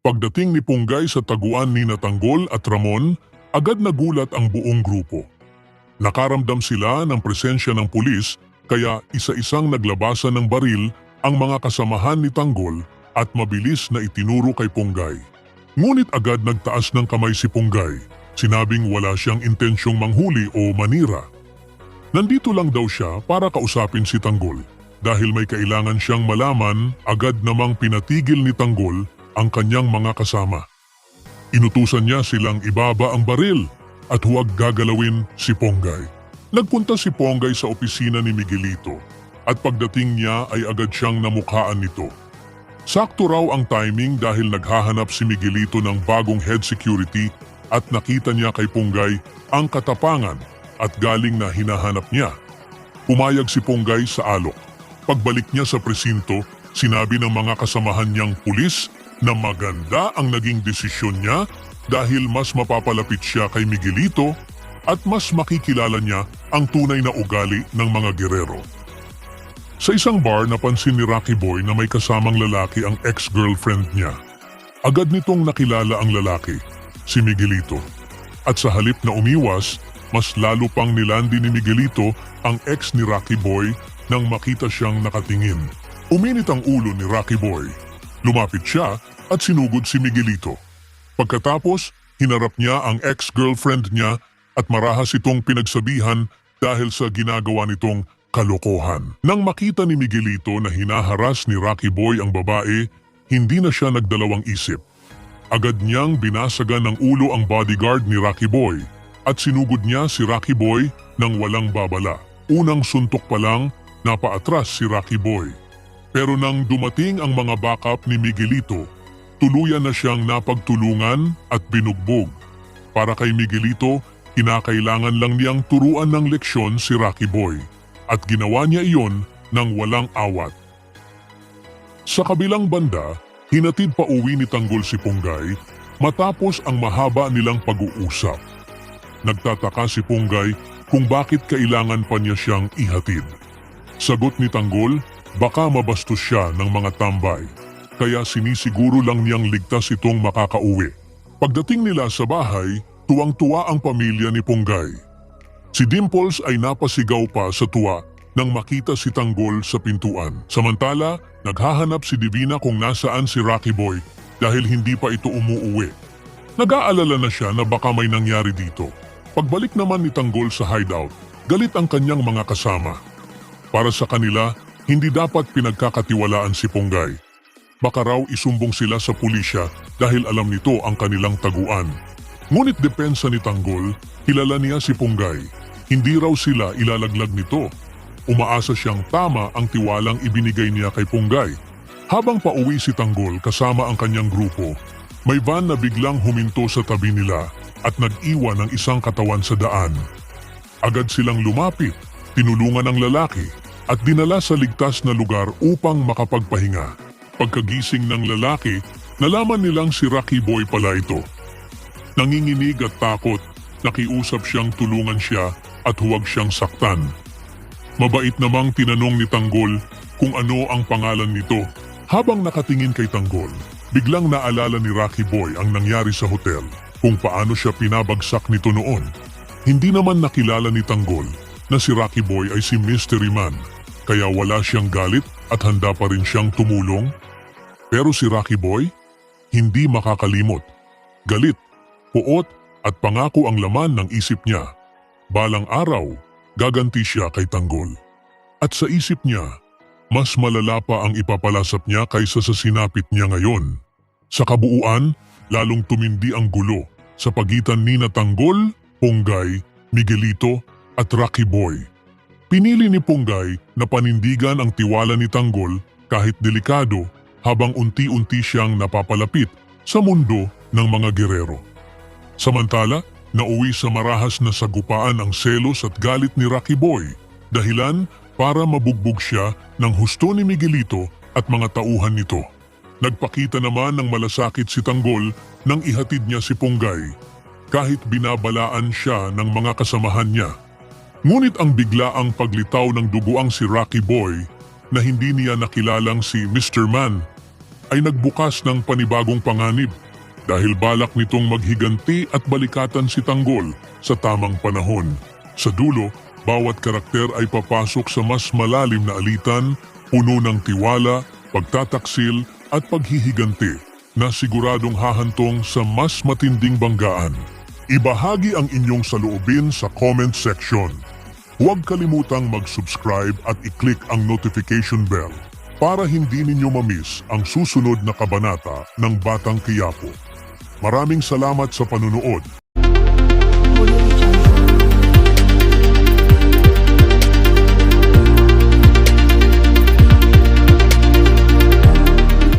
Pagdating ni Punggay sa taguan ni Tanggol at Ramon, agad nagulat ang buong grupo. Nakaramdam sila ng presensya ng pulis kaya isa-isang naglabasan ng baril ang mga kasamahan ni Tanggol at mabilis na itinuro kay Punggay. Ngunit agad nagtaas ng kamay si Punggay, sinabing wala siyang intensyong manghuli o manira. Nandito lang daw siya para kausapin si Tanggol. Dahil may kailangan siyang malaman, agad namang pinatigil ni Tanggol ang kanyang mga kasama. Inutusan niya silang ibaba ang baril at huwag gagalawin si Punggay. Nagpunta si Punggay sa opisina ni Miguelito at pagdating niya ay agad siyang namukhaan nito. Sakto raw ang timing dahil naghahanap si Miguelito ng bagong head security at nakita niya kay Punggay ang katapangan at galing na hinahanap niya. Pumayag si Punggay sa alok. Pagbalik niya sa presinto, sinabi ng mga kasamahan niyang pulis na maganda ang naging desisyon niya dahil mas mapapalapit siya kay Miguelito at mas makikilala niya ang tunay na ugali ng mga gerero. Sa isang bar, napansin ni Rocky Boy na may kasamang lalaki ang ex-girlfriend niya. Agad nitong nakilala ang lalaki, si Miguelito. At sa halip na umiwas, mas lalo pang nilandi ni Miguelito ang ex ni Rocky Boy nang makita siyang nakatingin. Uminit ang ulo ni Rocky Boy. Lumapit siya at sinugod si Miguelito. Pagkatapos, hinarap niya ang ex-girlfriend niya at marahas itong pinagsabihan dahil sa ginagawa nitong kalokohan. Nang makita ni Miguelito na hinaharas ni Rocky Boy ang babae, hindi na siya nagdalawang isip. Agad niyang binasagan ng ulo ang bodyguard ni Rocky Boy at sinugod niya si Rocky Boy nang walang babala. Unang suntok pa lang, napaatras si Rocky Boy. Pero nang dumating ang mga backup ni Miguelito, tuluyan na siyang napagtulungan at binugbog. Para kay Miguelito, kinakailangan lang niyang turuan ng leksyon si Rocky Boy at ginawa niya iyon nang walang awat. Sa kabilang banda, hinatid pa uwi ni Tanggol si Punggay matapos ang mahaba nilang pag-uusap. Nagtataka si Punggay kung bakit kailangan pa niya siyang ihatid. Sagot ni Tanggol, baka mabastos siya ng mga tambay, kaya sinisiguro lang niyang ligtas itong makakauwi. Pagdating nila sa bahay, tuwang-tuwa ang pamilya ni Punggay. Si Dimples ay napasigaw pa sa tuwa nang makita si Tanggol sa pintuan. Samantala, naghahanap si Divina kung nasaan si Rocky Boy dahil hindi pa ito umuuwi. Nag-aalala na siya na baka may nangyari dito. Pagbalik naman ni Tanggol sa hideout, galit ang kanyang mga kasama. Para sa kanila, hindi dapat pinagkakatiwalaan si Punggay. Baka raw isumbong sila sa pulisya dahil alam nito ang kanilang taguan. Ngunit depensa ni Tanggol, kilala niya si Punggay. Hindi raw sila ilalaglag nito. Umaasa siyang tama ang tiwalang ibinigay niya kay Punggay. Habang pauwi si Tanggol kasama ang kanyang grupo, may van na biglang huminto sa tabi nila at nag-iwan ng isang katawan sa daan. Agad silang lumapit, tinulungan ang lalaki at dinala sa ligtas na lugar upang makapagpahinga. Pagkagising ng lalaki, nalaman nilang si Rocky Boy pala ito. Nanginginig at takot, nakiusap siyang tulungan siya at huwag siyang saktan. Mabait namang tinanong ni Tanggol kung ano ang pangalan nito. Habang nakatingin kay Tanggol, biglang naalala ni Rocky Boy ang nangyari sa hotel, kung paano siya pinabagsak nito noon. Hindi naman nakilala ni Tanggol na si Rocky Boy ay si Mystery Man, kaya wala siyang galit at handa pa rin siyang tumulong. Pero si Rocky Boy, hindi makakalimot. Galit, puot at pangako ang laman ng isip niya. Balang araw, gaganti siya kay Tanggol. At sa isip niya, mas malala pa ang ipapalasap niya kaysa sa sinapit niya ngayon. Sa kabuuan, lalong tumindi ang gulo sa pagitan ni Tanggol, Punggay, Miguelito at Rocky Boy. Pinili ni Punggay na panindigan ang tiwala ni Tanggol kahit delikado habang unti-unti siyang napapalapit sa mundo ng mga gerero. Samantala, nauwi sa marahas na sagupaan ang selos at galit ni Rocky Boy, dahilan para mabugbog siya ng husto ni Miguelito at mga tauhan nito. Nagpakita naman ng malasakit si Tanggol nang ihatid niya si Punggay, kahit binabalaan siya ng mga kasamahan niya. Ngunit ang biglaang paglitaw ng duguang si Rocky Boy na hindi niya nakilalang si Mr. Man ay nagbukas ng panibagong panganib dahil balak nitong maghiganti at balikatan si Tanggol sa tamang panahon. Sa dulo, bawat karakter ay papasok sa mas malalim na alitan, puno ng tiwala, pagtataksil at paghihiganti na siguradong hahantong sa mas matinding banggaan. Ibahagi ang inyong saloobin sa comment section. Huwag kalimutang mag-subscribe at i-click ang notification bell para hindi ninyo ma-miss ang susunod na kabanata ng Batang Quiapo. Maraming salamat sa panunood